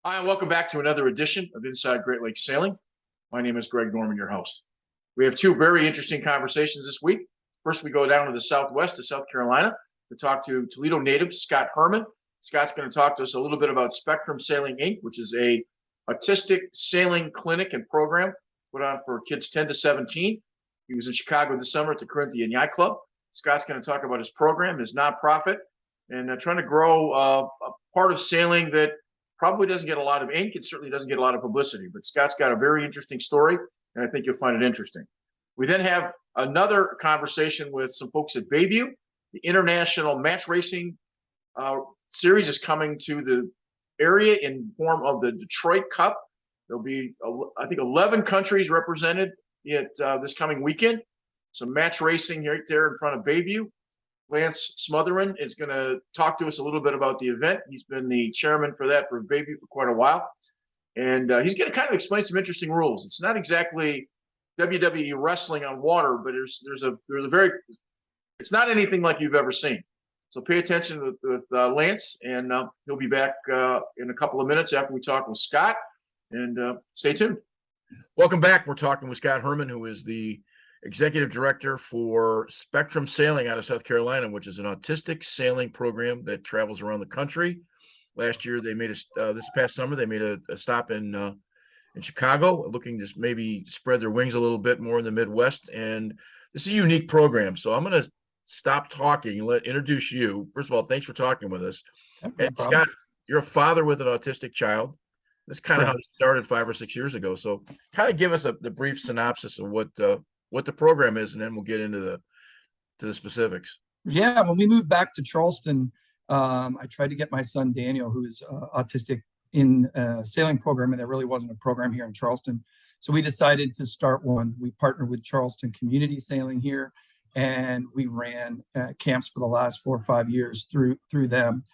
Hi, and welcome back to another edition of Inside Great Lakes Sailing. My name is Greg Norman, your host. We have two very interesting conversations this week. First, we go down to the Southwest to South Carolina to talk to Toledo native Scott Herman. Scott's going to talk to us a little bit about Spectrum Sailing Inc., which is a autistic sailing clinic and program put on for kids 10 to 17. He was in Chicago this summer at the Corinthian Yacht Club. Scott's going to talk about his program, his nonprofit, and trying to grow a part of sailing that probably doesn't get a lot of ink. It certainly doesn't get a lot of publicity, but Scott's got a very interesting story, and I think you'll find it interesting. We then have another conversation with some folks at Bayview. The International Match Racing Series is coming to the area in form of the Detroit Cup. There'll be, I think, 11 countries represented at this coming weekend. Some match racing right there in front of Bayview. Lance Smotherin is going to talk to us a little bit about the event. He's been the chairman for that for Bayview for quite a while. And he's going to kind of explain some interesting rules. It's not exactly WWE wrestling on water, but there's a very, it's not anything like you've ever seen. So pay attention with Lance, and he'll be back in a couple of minutes after we talk with Scott. And stay tuned. Welcome back. We're talking with Scott Herman, who is the executive director for Spectrum Sailing out of South Carolina, which is an autistic sailing program that travels around the country. Last year, they made this past summer, they made a stop in Chicago, looking to maybe spread their wings a little bit more in the Midwest. And this is a unique program. So I'm going to stop talking and introduce you. First of all, thanks for talking with us. And Scott, you're a father with an autistic child. That's kind of how it started 5 or 6 years ago. So kind of give us the brief synopsis of what the program is, and then we'll get into the specifics. Yeah, when we moved back to Charleston, I tried to get my son Daniel, who is autistic, in a sailing program, and there really wasn't a program here in Charleston. So we decided to start one. We partnered with Charleston Community Sailing here, and we ran camps for the last 4 or 5 years through them.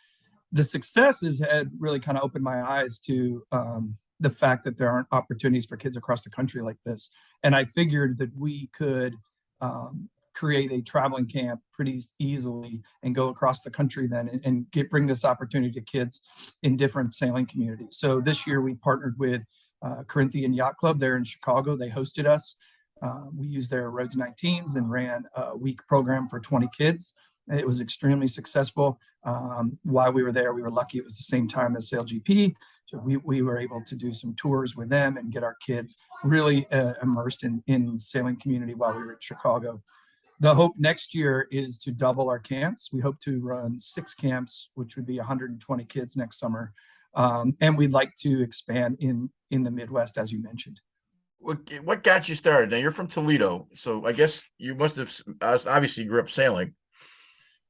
The successes had really kind of opened my eyes to the fact that there aren't opportunities for kids across the country like this. And I figured that we could create a traveling camp pretty easily and go across the country then and bring this opportunity to kids in different sailing communities. So this year we partnered with Corinthian Yacht Club there in Chicago. They hosted us. We used their Rhodes 19s and ran a week program for 20 kids. It was extremely successful. While we were there, we were lucky it was the same time as SailGP. So we were able to do some tours with them and get our kids really immersed in the sailing community while we were in Chicago. The hope next year is to double our camps. We hope to run 6 camps, which would be 120 kids next summer. And we'd like to expand in the Midwest, as you mentioned. What got you started? Now, you're from Toledo, so I guess you must have obviously grew up sailing.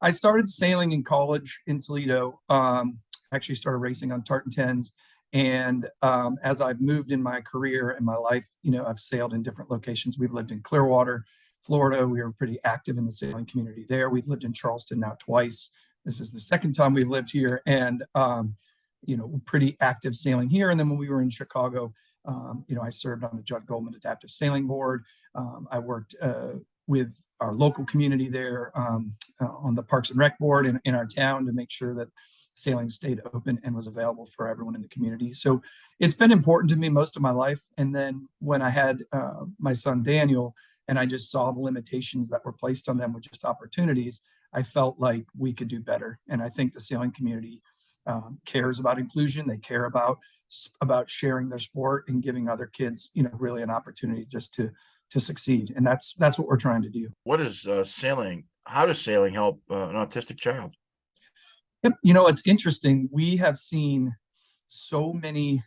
I started sailing in college in Toledo. Actually started racing on tartan 10s. And as I've moved in my career and my life, I've sailed in different locations. We've lived in Clearwater, Florida. We were pretty active in the sailing community there. We've lived in Charleston now twice. This is the second time we've lived here, and pretty active sailing here. And then when we were in Chicago, I served on the Judd Goldman Adaptive Sailing Board. I worked with our local community there on the Parks and Rec Board in our town to make sure that sailing stayed open and was available for everyone in the community. So it's been important to me most of my life. And then when I had my son Daniel, and I just saw the limitations that were placed on them with just opportunities, I felt like we could do better. And I think the sailing community cares about inclusion. They care about about sharing their sport and giving other kids, really an opportunity just to succeed. And that's what we're trying to do. What is sailing? How does sailing help an autistic child? Yep. It's interesting. We have seen so many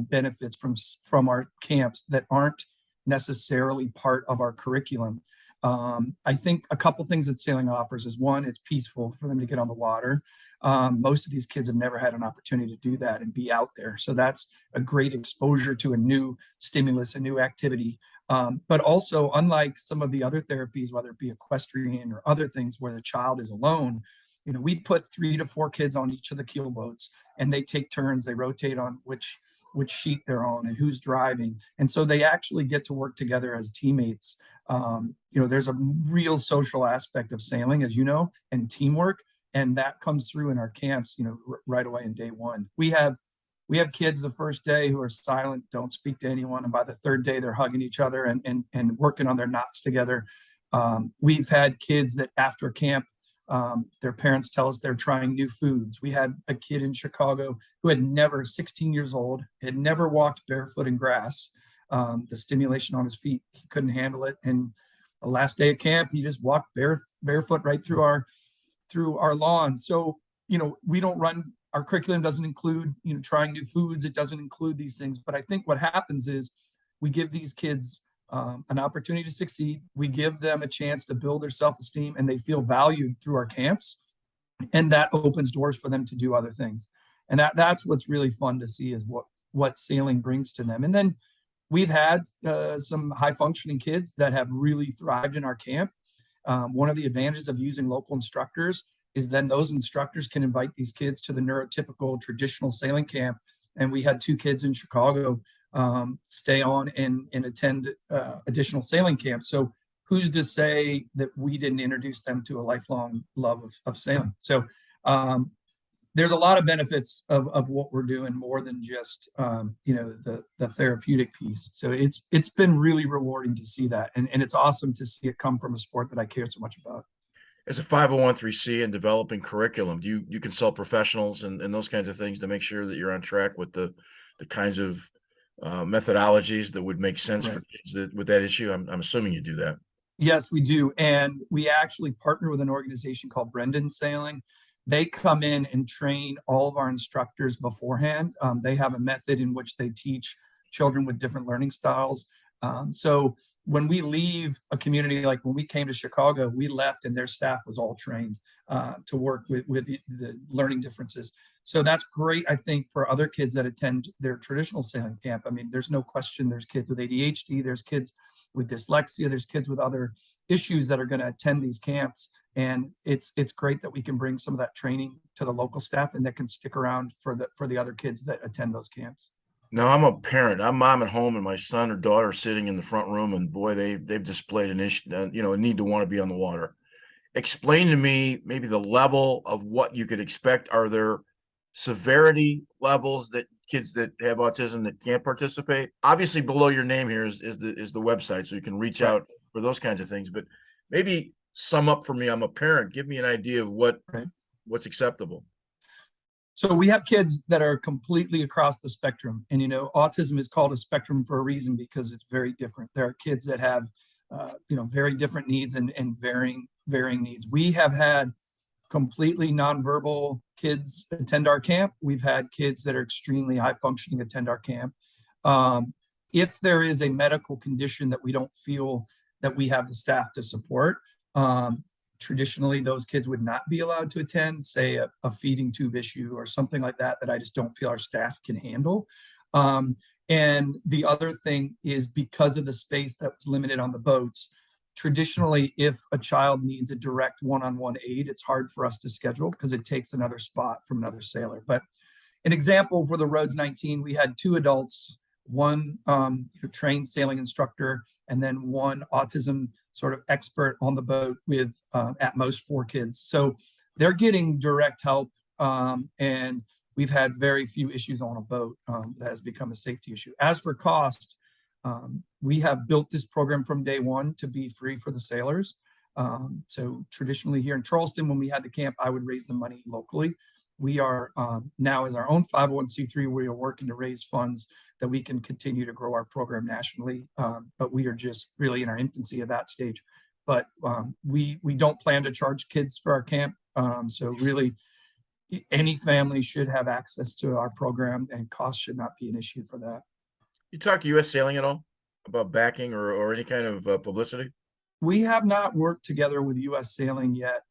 benefits from our camps that aren't necessarily part of our curriculum. I think a couple things that sailing offers is, one, it's peaceful for them to get on the water. Most of these kids have never had an opportunity to do that and be out there. So that's a great exposure to a new stimulus, a new activity. But also, unlike some of the other therapies, whether it be equestrian or other things where the child is alone, we put 3 to 4 kids on each of the keel boats, and they take turns. They rotate on which sheet they're on and who's driving. And so they actually get to work together as teammates. There's a real social aspect of sailing, as you know, and teamwork. And that comes through in our camps, right away in day one. We have kids the first day who are silent, don't speak to anyone. And by the third day, they're hugging each other and working on their knots together. We've had kids that after camp, their parents tell us they're trying new foods. We had a kid in Chicago who had never, 16 years old, had never walked barefoot in grass. The stimulation on his feet, he couldn't handle it. And the last day of camp, he just walked barefoot right through our lawn. So, we don't run, our curriculum doesn't include, trying new foods. It doesn't include these things. But I think what happens is we give these kids an opportunity to succeed. We give them a chance to build their self-esteem, and they feel valued through our camps. And that opens doors for them to do other things. And that's what's really fun to see, is what sailing brings to them. And then we've had some high functioning kids that have really thrived in our camp. One of the advantages of using local instructors is then those instructors can invite these kids to the neurotypical traditional sailing camp. And we had 2 kids in Chicago stay on and attend additional sailing camps. So who's to say that we didn't introduce them to a lifelong love of sailing? So there's a lot of benefits of what we're doing, more than just the therapeutic piece. So it's been really rewarding to see that, and it's awesome to see it come from a sport that I care so much about. As a 501(c) and developing curriculum, do you consult professionals and those kinds of things to make sure that you're on track with the kinds of methodologies that would make sense for kids with that issue? I'm assuming you do that. Yes, we do. And we actually partner with an organization called Brendan Sailing. They come in and train all of our instructors beforehand. They have a method in which they teach children with different learning styles. So when we leave a community, like when we came to Chicago, we left and their staff was all trained to work with the learning differences. So that's great, I think, for other kids that attend their traditional sailing camp. I mean, there's no question there's kids with ADHD, there's kids with dyslexia, there's kids with other issues that are going to attend these camps. And it's great that we can bring some of that training to the local staff and that can stick around for the other kids that attend those camps. Now, I'm a parent. I'm mom at home, and my son or daughter are sitting in the front room, and boy, they've displayed an issue, a need to want to be on the water. Explain to me maybe the level of what you could expect. Are there severity levels that kids that have autism that can't participate? Obviously, below your name here is the website, so you can reach out for those kinds of things. But maybe sum up for me. I'm a parent. Give me an idea of what's acceptable. So we have kids that are completely across the spectrum, and autism is called a spectrum for a reason, because it's very different. There are kids that have very different needs and varying needs. We have had completely nonverbal kids attend our camp. We've had kids that are extremely high functioning attend our camp. If there is a medical condition that we don't feel that we have the staff to support, traditionally those kids would not be allowed to attend, say a feeding tube issue or something like that I just don't feel our staff can handle. And the other thing is, because of the space that's limited on the boats, traditionally, if a child needs a direct one-on-one aid, it's hard for us to schedule because it takes another spot from another sailor. But an example for the Rhodes 19, we had 2 adults, one trained sailing instructor, and then one autism sort of expert on the boat with at most 4 kids. So they're getting direct help, and we've had very few issues on a boat that has become a safety issue. As for cost, we have built this program from day one to be free for the sailors. So traditionally here in Charleston, when we had the camp, I would raise the money locally. we are now as our own 501c3, we are working to raise funds that we can continue to grow our program nationally. But we are just really in our infancy of that stage. But we don't plan to charge kids for our camp. So really, any family should have access to our program, and cost should not be an issue for that. You talk to U.S. Sailing at all about backing or any kind of publicity? We have not worked together with U.S. Sailing yet.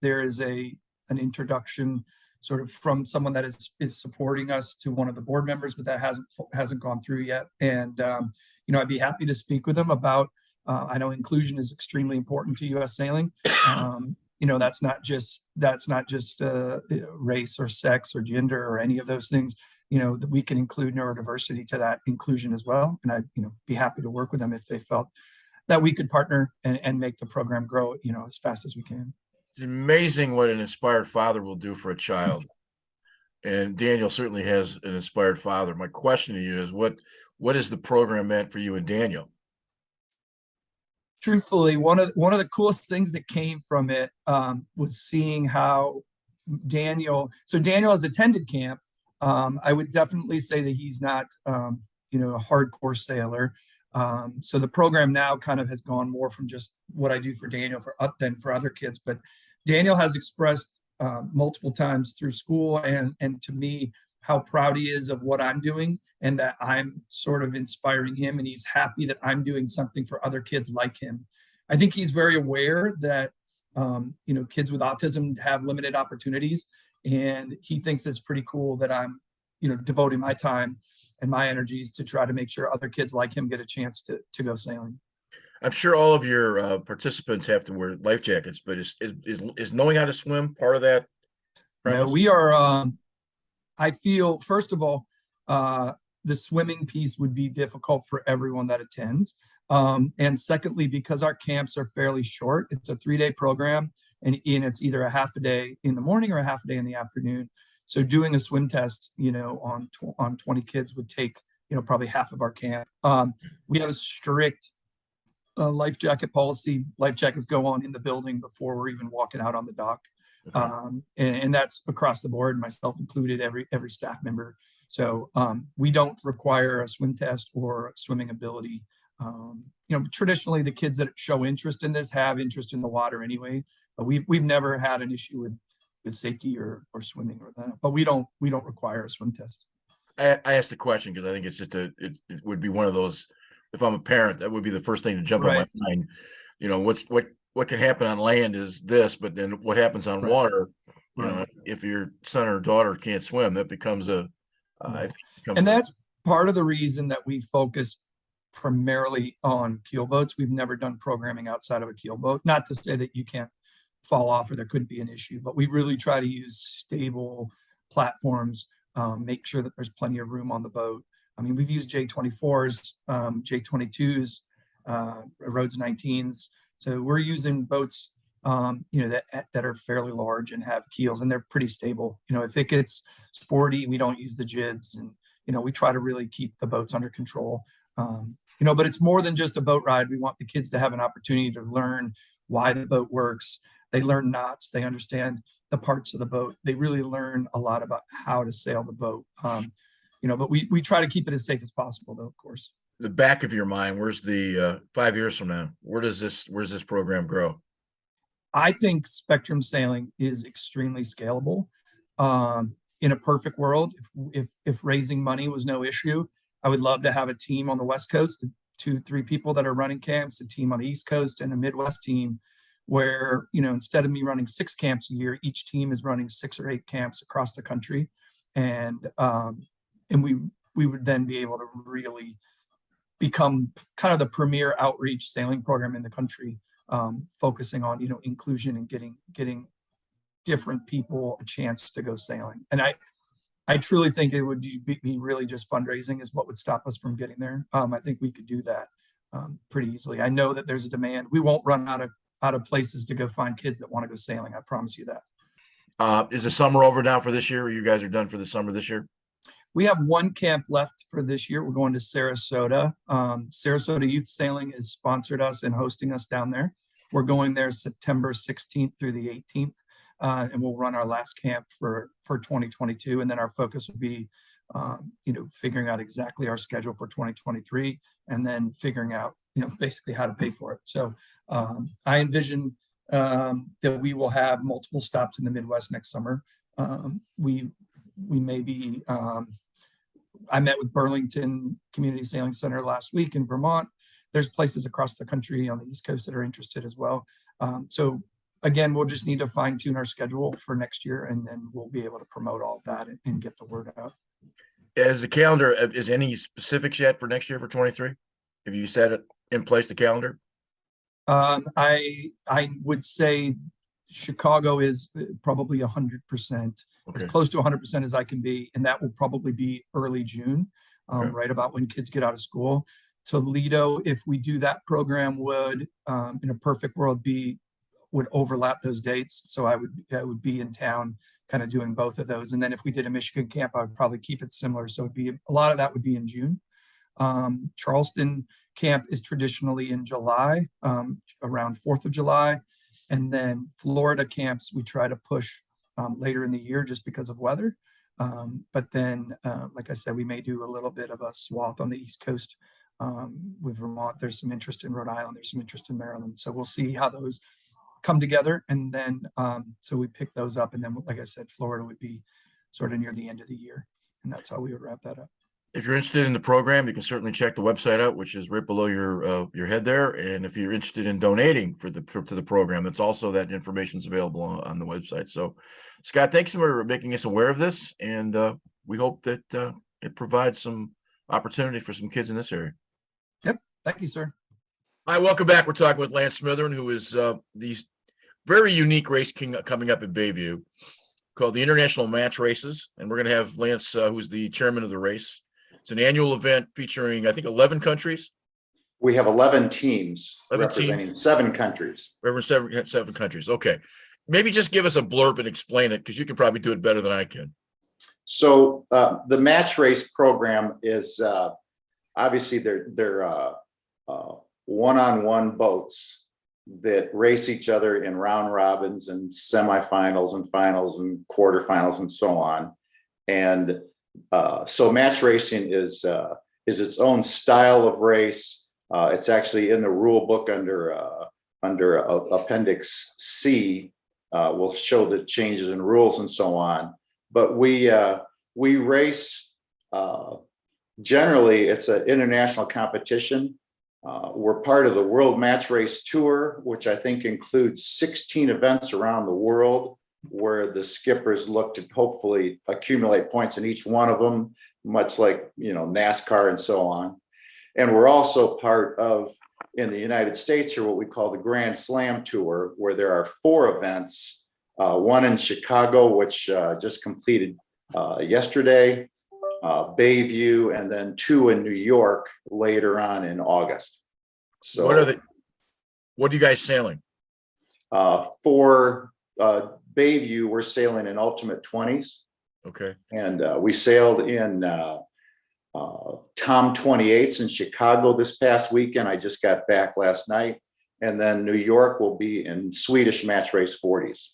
There is an introduction sort of from someone that is supporting us to one of the board members, but that hasn't gone through yet. And you know, I'd be happy to speak with them about. I know inclusion is extremely important to U.S. Sailing. You know, that's not just race or sex or gender or any of those things. You know, that we can include neurodiversity to that inclusion as well. And I'd, you know, be happy to work with them if they felt that we could partner and make the program grow, you know, as fast as we can. It's amazing what an inspired father will do for a child. And Daniel certainly has an inspired father. My question to you is what is the program meant for you and Daniel? Truthfully, one of the coolest things that came from it was seeing how Daniel has attended camp. I would definitely say that he's not, you know, a hardcore sailor. So the program now kind of has gone more from just what I do for Daniel than for other kids. But Daniel has expressed multiple times through school and to me how proud he is of what I'm doing, and that I'm sort of inspiring him, and he's happy that I'm doing something for other kids like him. I think he's very aware that you know, kids with autism have limited opportunities, and he thinks it's pretty cool that I'm, you know, devoting my time and my energies to try to make sure other kids like him get a chance to go sailing. I'm sure all of your participants have to wear life jackets, but is knowing how to swim part of that premise? No, we are. I feel, first of all, the swimming piece would be difficult for everyone that attends. And secondly, because our camps are fairly short, it's a 3-day program, and it's either a half a day in the morning or a half a day in the afternoon. So doing a swim test, you know, on 20 kids would take, you know, probably half of our camp. We have a strict life jacket policy. Life jackets go on in the building before we're even walking out on the dock. Okay. And that's across the board, myself included, every staff member. So we don't require a swim test or swimming ability. You know, traditionally the kids that show interest in this have interest in the water anyway, but we've never had an issue with safety or swimming or that, but we don't require a swim test. I asked the question because I think it's just it would be one of those, if I'm a parent, that would be the first thing to jump in my mind. You know, what can happen on land is this, but then what happens on water, you know, if your son or daughter can't swim, that becomes that's part of the reason that we focus primarily on keel boats. We've never done programming outside of a keel boat. Not to say that you can't fall off or there couldn't be an issue, but we really try to use stable platforms, make sure that there's plenty of room on the boat. I mean, we've used J24s, J22s, Rhodes 19s. So we're using boats, you know, that are fairly large and have keels, and they're pretty stable. You know, if it gets sporty, we don't use the jibs, and, you know, we try to really keep the boats under control. You know, but it's more than just a boat ride. We want the kids to have an opportunity to learn why the boat works. They learn knots. They understand the parts of the boat. They really learn a lot about how to sail the boat. You know, but we try to keep it as safe as possible, though, of course. The back of your mind, where's the 5 years from now? Where's this program grow? I think spectrum sailing is extremely scalable. In a perfect world, if raising money was no issue, I would love to have a team on the West Coast, 2-3 people that are running camps, a team on the East Coast, and a Midwest team where, you know, instead of me running 6 camps a year, each team is running 6 or 8 camps across the country. And we would then be able to really become kind of the premier outreach sailing program in the country, focusing on, you know, inclusion and getting different people a chance to go sailing. And I truly think it would be really just fundraising is what would stop us from getting there. I think we could do that pretty easily. I know that there's a demand. We won't run out of places to go find kids that want to go sailing. I promise you that. Is the summer over now for this year? Or you guys are done for the summer this year? We have 1 camp left for this year. We're going to Sarasota. Sarasota Youth Sailing has sponsored us and hosting us down there. We're going there September 16th through the 18th. and we'll run our last camp for 2022. And then our focus will be, figuring out exactly our schedule for 2023, and then figuring out, basically how to pay for it. So I envision that we will have multiple stops in the Midwest next summer. We may be, I met with Burlington Community Sailing Center last week in Vermont. There's places across the country on the East Coast that are interested as well. So again, we'll just need to fine tune our schedule for next year, and then we'll be able to promote all of that and get the word out. As the calendar, is any specifics yet for next year for 23? Have you set it in place, the calendar? I would say Chicago is probably 100%, as close to 100% as I can be, and that will probably be early June, right about when kids get out of school. Toledo, if we do that program, would in a perfect world would overlap those dates. So I would be in town kind of doing both of those. And then if we did a Michigan camp, I would probably keep it similar. So it'd be a lot of that would be in June. Charleston camp is traditionally in July, around 4th of July. And then Florida camps, we try to push later in the year just because of weather. But then, like I said, we may do a little bit of a swath on the East Coast with Vermont. There's some interest in Rhode Island. There's some interest in Maryland. So we'll see how those come together. And then, so we pick those up. And then, like I said, Florida would be sort of near the end of the year. And that's how we would wrap that up. If you're interested in the program, you can certainly check the website out, which is right below your head there. And if you're interested in donating to the program, that's also, that information is available on the website. So, Scott, thanks for making us aware of this, and we hope that it provides some opportunity for some kids in this area. Yep, thank you, sir. Hi, welcome back. We're talking with Lance Smithern, who is these very unique race coming up in Bayview called the International Match Races, and we're going to have Lance, who's the chairman of the race. It's an annual event featuring, I think, 11 countries. We have 11 teams 11 representing teams. 7 countries. Seven countries. Okay. Maybe just give us a blurb and explain it, because you can probably do it better than I can. So the match race program is obviously they're one-on-one boats that race each other in round robins and semifinals and finals and quarterfinals and so on. And so match racing is its own style of race. It's actually in the rule book under Appendix C. Will show the changes in rules and so on. But we race. Generally, it's an international competition. We're part of the World Match Race Tour, which I think includes 16 events around the world, where the skippers look to hopefully accumulate points in each one of them, much like, NASCAR and so on. And we're also part of, in the United States, or what we call the Grand Slam Tour, where there are 4 events, one in Chicago, which just completed yesterday, Bayview, and then 2 in New York later on in August. So what are you guys sailing? For Bayview, we're sailing in Ultimate 20s. Okay. And we sailed in Tom 28s in Chicago this past weekend. I just got back last night. And then New York will be in Swedish Match Race 40s.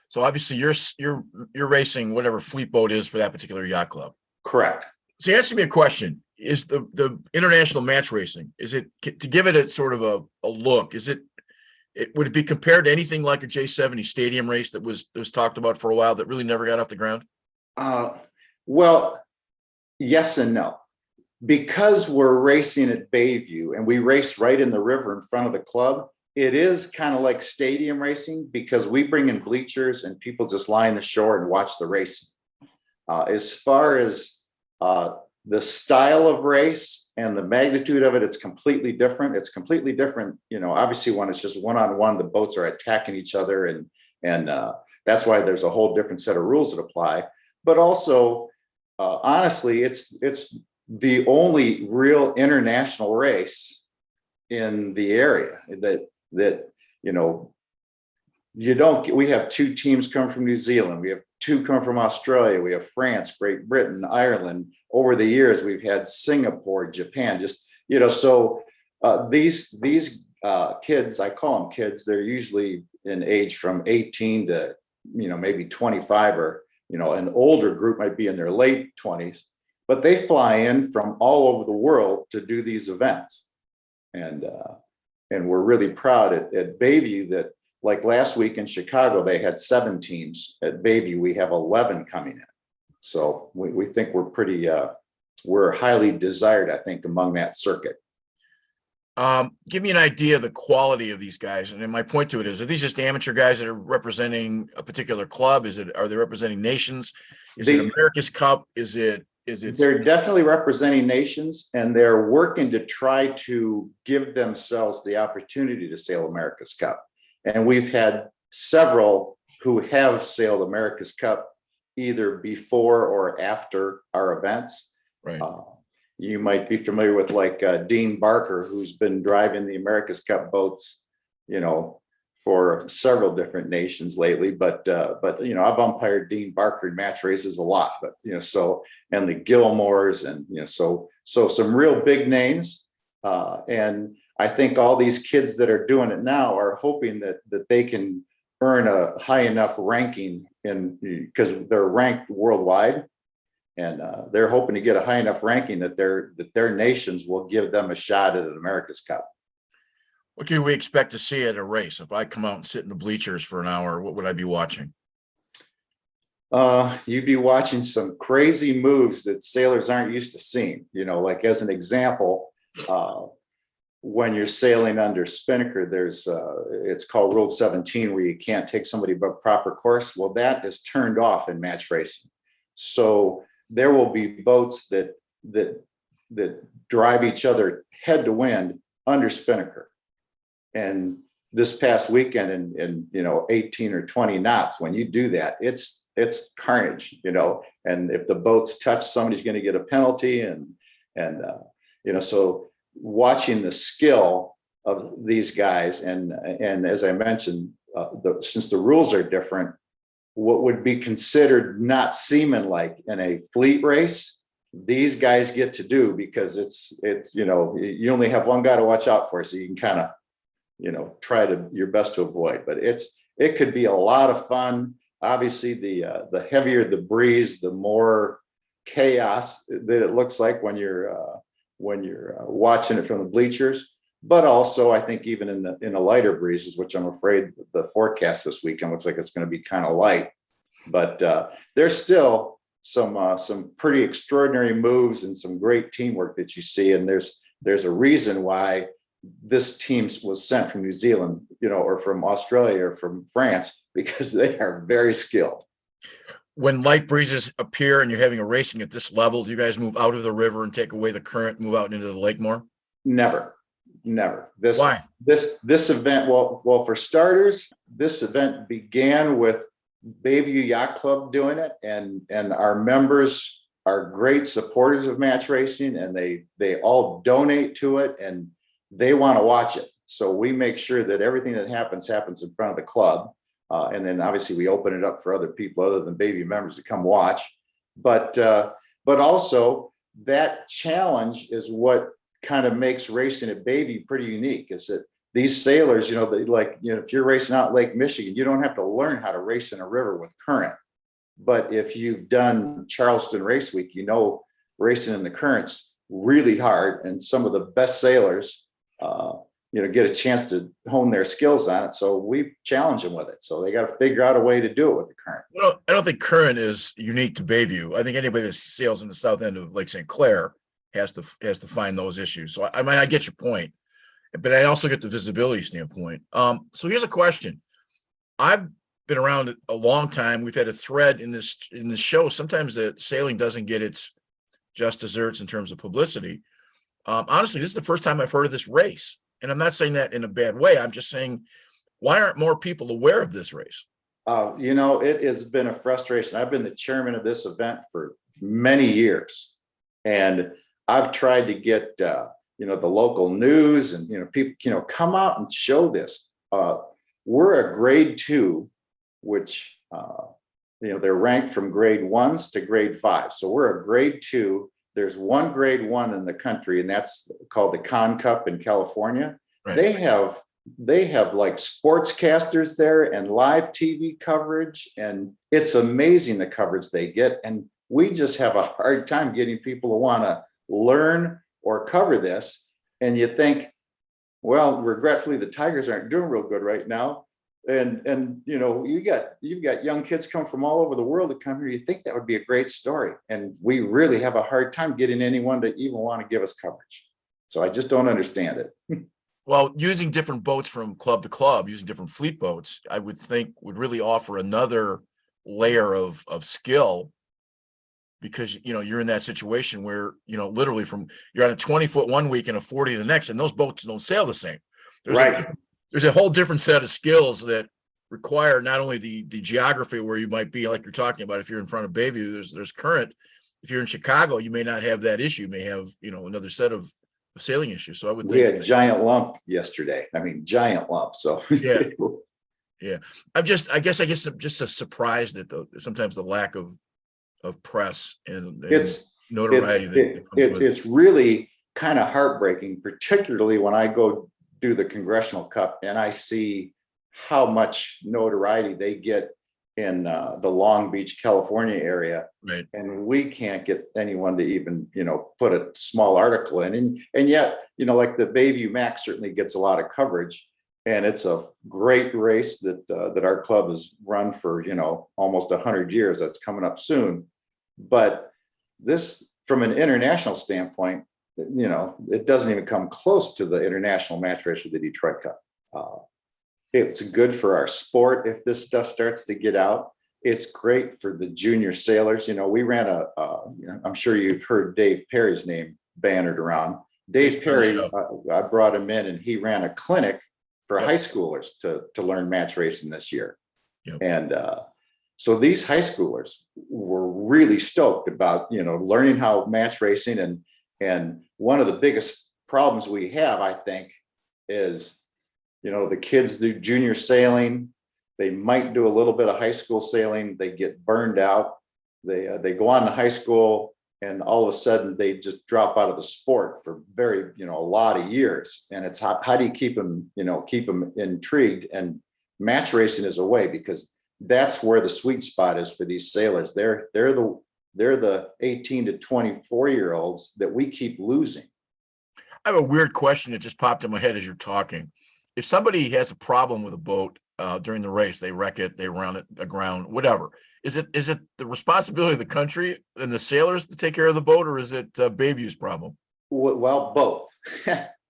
So obviously you're racing whatever fleet boat is for that particular yacht club. Correct. So answer me a question. Is the international match racing, is it, to give it a sort of a look, would it be compared to anything like a J70 stadium race that was talked about for a while that really never got off the ground? Well, yes and no. Because we're racing at Bayview and we race right in the river in front of the club, it is kind of like stadium racing, because we bring in bleachers and people just lie on the shore and watch the racing. As far as the style of race and the magnitude of it, it's completely different. It's completely different. Obviously when it's just one-on-one, the boats are attacking each other, and that's why there's a whole different set of rules that apply. But also, honestly, it's the only real international race in the area that we have 2 teams come from New Zealand. We have 2 come from Australia. We have France, Great Britain, Ireland. Over the years, we've had Singapore, Japan, so these kids, I call them kids, they're usually in age from 18 to maybe 25, or, an older group might be in their late 20s, but they fly in from all over the world to do these events. And we're really proud at Bayview that, like last week in Chicago, they had 7 teams. At Bayview, we have 11 coming in. So we think we're pretty, we're highly desired, I think, among that circuit. Give me an idea of the quality of these guys. And then my point to it is, are these just amateur guys that are representing a particular club? Are they representing nations? Is it America's Cup? Is it? They're definitely representing nations, and they're working to try to give themselves the opportunity to sail America's Cup. And we've had several who have sailed America's Cup either before or after our events. Right. You might be familiar with Dean Barker, who's been driving the America's Cup boats, for several different nations lately. But I've umpired Dean Barker in match races a lot. But and the Gilmores, and so some real big names. And I think all these kids that are doing it now are hoping that they can earn a high enough ranking, because they're ranked worldwide. And they're hoping to get a high enough ranking that their nations will give them a shot at an America's Cup. What can we expect to see at a race? If I come out and sit in the bleachers for an hour, what would I be watching? You'd be watching some crazy moves that sailors aren't used to seeing. Like as an example, when you're sailing under spinnaker, there's it's called Rule 17, where you can't take somebody above proper course. Well, that is turned off in match racing. So there will be boats that drive each other head to wind under spinnaker. And this past weekend in 18 or 20 knots, when you do that, it's carnage, and if the boats touch, somebody's going to get a penalty. And so watching the skill of these guys, and as I mentioned, since the rules are different, what would be considered not seaman-like in a fleet race, these guys get to do, because it's you only have one guy to watch out for, so you can kind of try your best to avoid. But it could be a lot of fun. Obviously, the heavier the breeze, the more chaos that it looks like when you're watching it from the bleachers. But also, I think even in the lighter breezes, which I'm afraid the forecast this weekend looks like it's going to be kind of light. But there's still some pretty extraordinary moves and some great teamwork that you see. And there's a reason why this team was sent from New Zealand, or from Australia or from France, because they are very skilled. When light breezes appear and you're having a racing at this level, do you guys move out of the river and take away the current, move out into the lake more? Never. Why? This event, well, for starters, this event began with Bayview Yacht Club doing it, and our members are great supporters of match racing, and they all donate to it, and they want to watch it. So we make sure that everything that happens in front of the club. And then obviously we open it up for other people other than Bayview members to come watch. But also that challenge is what kind of makes racing at Bayview pretty unique, is that these sailors, if you're racing out Lake Michigan, you don't have to learn how to race in a river with current. But if you've done Charleston Race Week, racing in the current's really hard, and some of the best sailors get a chance to hone their skills on it. So we challenge them with it. So they got to figure out a way to do it with the current. Well, I don't think current is unique to Bayview. I think anybody that sails in the south end of Lake St. Clair has to find those issues. So I get your point, but I also get the visibility standpoint. So here's a question. I've been around a long time. We've had a thread in this show. Sometimes the sailing doesn't get its just desserts in terms of publicity. Honestly, this is the first time I've heard of this race. And I'm not saying that in a bad way. I'm just saying, why aren't more people aware of this race? It has been a frustration. I've been the chairman of this event for many years, and I've tried to get, the local news and, people, come out and show this. We're a grade 2, which, they're ranked from grade 1s to grade 5. So we're a grade 2. There's one grade 1 in the country, and that's called the Con Cup in California. Right. They have they have like sportscasters there and live TV coverage, and it's amazing the coverage they get. And we just have a hard time getting people to want to learn or cover this. And you think, well, regretfully, the Tigers aren't doing real good right now. And you know, you've got young kids come from all over the world to come here. You think that would be a great story. And we really have a hard time getting anyone to even want to give us coverage. So I just don't understand it. Well, using different boats from club to club, using different fleet boats, I would think would really offer another layer of skill, because you know you're in that situation where you know literally you're on a 20-foot one week and a 40 the next, and those boats don't sail the same. There's a whole different set of skills that require not only the geography where you might be, like you're talking about, if you're in front of Bayview, there's current. If you're in Chicago, you may not have that issue. You may have, you know, another set of sailing issues. So I would think we had giant lump yesterday. I mean, giant lump. So yeah. Yeah. I guess I'm just surprised at sometimes the lack of press and notoriety. It's really kind of heartbreaking, particularly when I go do the Congressional Cup and I see how much notoriety they get in the Long Beach, California area. Right. And we can't get anyone to even, you know, put a small article in. And yet, you know, like the Bayview Max certainly gets a lot of coverage. And it's a great race that our club has run for, you know, almost 100 years. That's coming up soon. But this, from an international standpoint, you know, it doesn't even come close to the international match race of the Detroit Cup. It's good for our sport if this stuff starts to get out. It's great for the junior sailors. You know, we ran you know, I'm sure you've heard Dave Perry's name bannered around. Dave Perry, I brought him in and he ran a clinic for high schoolers to learn match racing this year. Yep. And so these high schoolers were really stoked about, you know, learning how match racing, and one of the biggest problems we have, I think, is, you know, the kids do junior sailing, they might do a little bit of high school sailing, they get burned out, they go on to high school, and all of a sudden they just drop out of the sport for a lot of years. And it's how do you keep them intrigued? And match racing is a way, because that's where the sweet spot is for these sailors. They're the 18 to 24-year-olds that we keep losing. I have a weird question that just popped in my head as you're talking. If somebody has a problem with a boat during the race, they wreck it, they run it aground, whatever. Is it the responsibility of the country and the sailors to take care of the boat, or is it Bayview's problem? Well, both.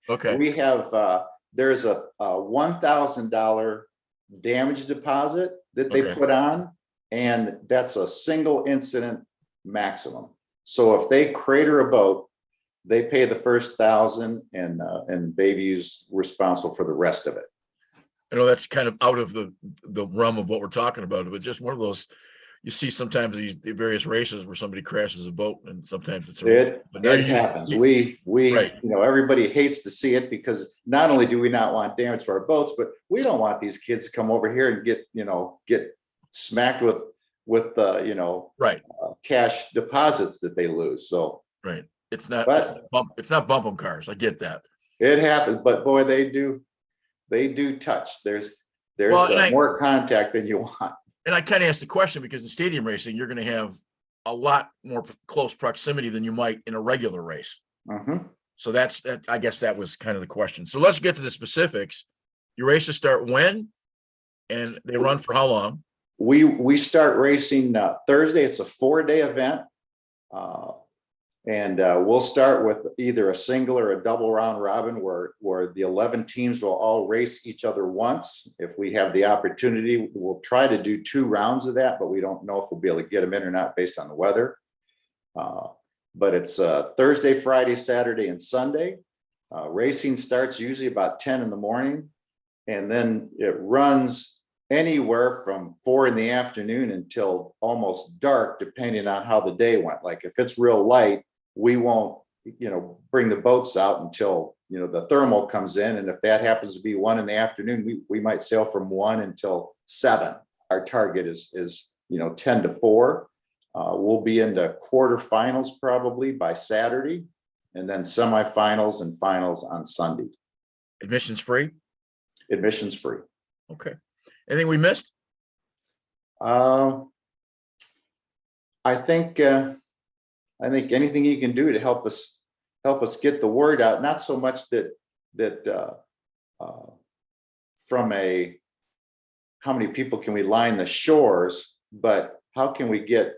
Okay. We have there's a $1,000 damage deposit that they put on, and that's a single incident maximum. So if they crater a boat, they pay the first $1,000, and Bayview's responsible for the rest of it. I know that's kind of out of the realm of what we're talking about, but just one of those you see sometimes these various races where somebody crashes a boat, and sometimes it happens. We right. You know, everybody hates to see it, because not only do we not want damage to our boats, but we don't want these kids to come over here and get smacked with cash deposits that they lose. So right. It's not bump 'em cars. I get that. It happens, but boy, they do touch. There's more contact than you want. And I kind of asked the question because in stadium racing, you're going to have a lot more close proximity than you might in a regular race. Mm-hmm. So I guess that was kind of the question. So let's get to the specifics. Your races start when, and they run for how long? We start racing Thursday. It's a 4-day event. And we'll start with either a single or a double round robin where the 11 teams will all race each other once. If we have the opportunity, we'll try to do 2 rounds of that, but we don't know if we'll be able to get them in or not based on the weather. But it's Thursday, Friday, Saturday, and Sunday. Racing starts usually about 10 in the morning, and then it runs anywhere from 4 in the afternoon until almost dark, depending on how the day went. Like if it's real light, we won't, bring the boats out until, the thermal comes in. And if that happens to be 1 in the afternoon, we might sail from 1 until 7. Our target is 10 to 4. We'll be into quarterfinals probably by Saturday, and then semifinals and finals on Sunday. Admission's free? admissions free. Okay. Anything we missed? I think anything you can do to help us get the word out. Not so much that from a how many people can we line the shores, but how can we get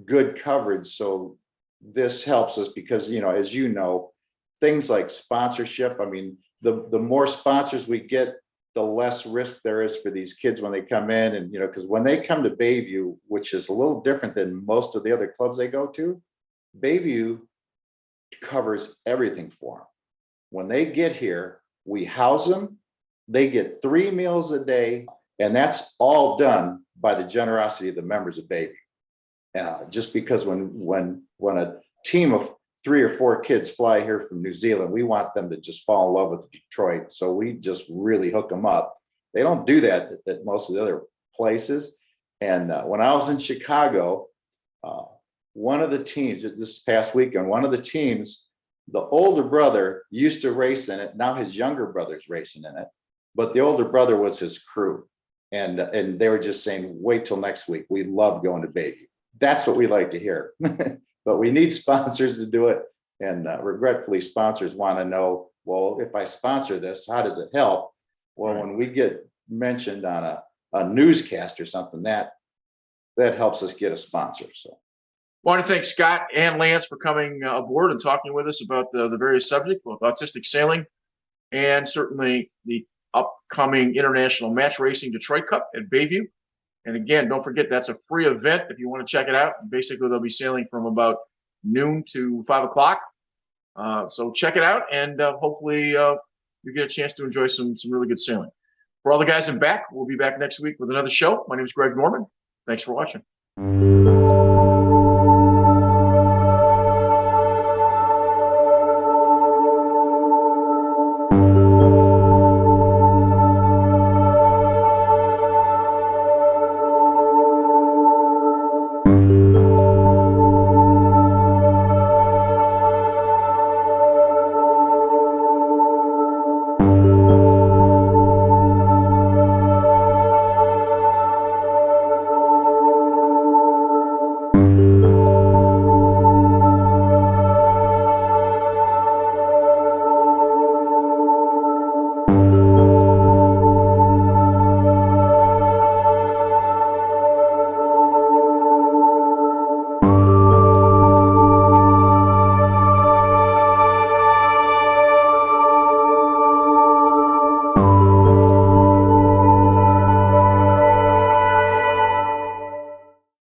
good coverage? So this helps us because, as you know, things like sponsorship. I mean, the more sponsors we get, the less risk there is for these kids when they come in. And, because when they come to Bayview, which is a little different than most of the other clubs they go to, Bayview covers everything for them. When they get here, we house them. They get 3 meals a day, and that's all done by the generosity of the members of Bayview. Just because when a team of 3 or 4 kids fly here from New Zealand, we want them to just fall in love with Detroit. So we just really hook them up. They don't do that at most of the other places. And when I was in Chicago, one of the teams this past weekend, one of the teams, the older brother used to race in it. Now his younger brother's racing in it, but the older brother was his crew. And they were just saying, wait till next week. We love going to Bayview. That's what we like to hear. But we need sponsors to do it. And regretfully, sponsors want to know, well, if I sponsor this, how does it help? Well, when we get mentioned on a newscast or something, that helps us get a sponsor. So I want to thank Scott and Lance for coming aboard and talking with us about the various subjects, both autistic sailing and certainly the upcoming International Match Racing Detroit Cup at Bayview. And again, don't forget, that's a free event if you want to check it out. Basically, they'll be sailing from about noon to 5 o'clock. So check it out, and hopefully you get a chance to enjoy some really good sailing. For all the guys in back, we'll be back next week with another show. My name is Greg Norman. Thanks for watching.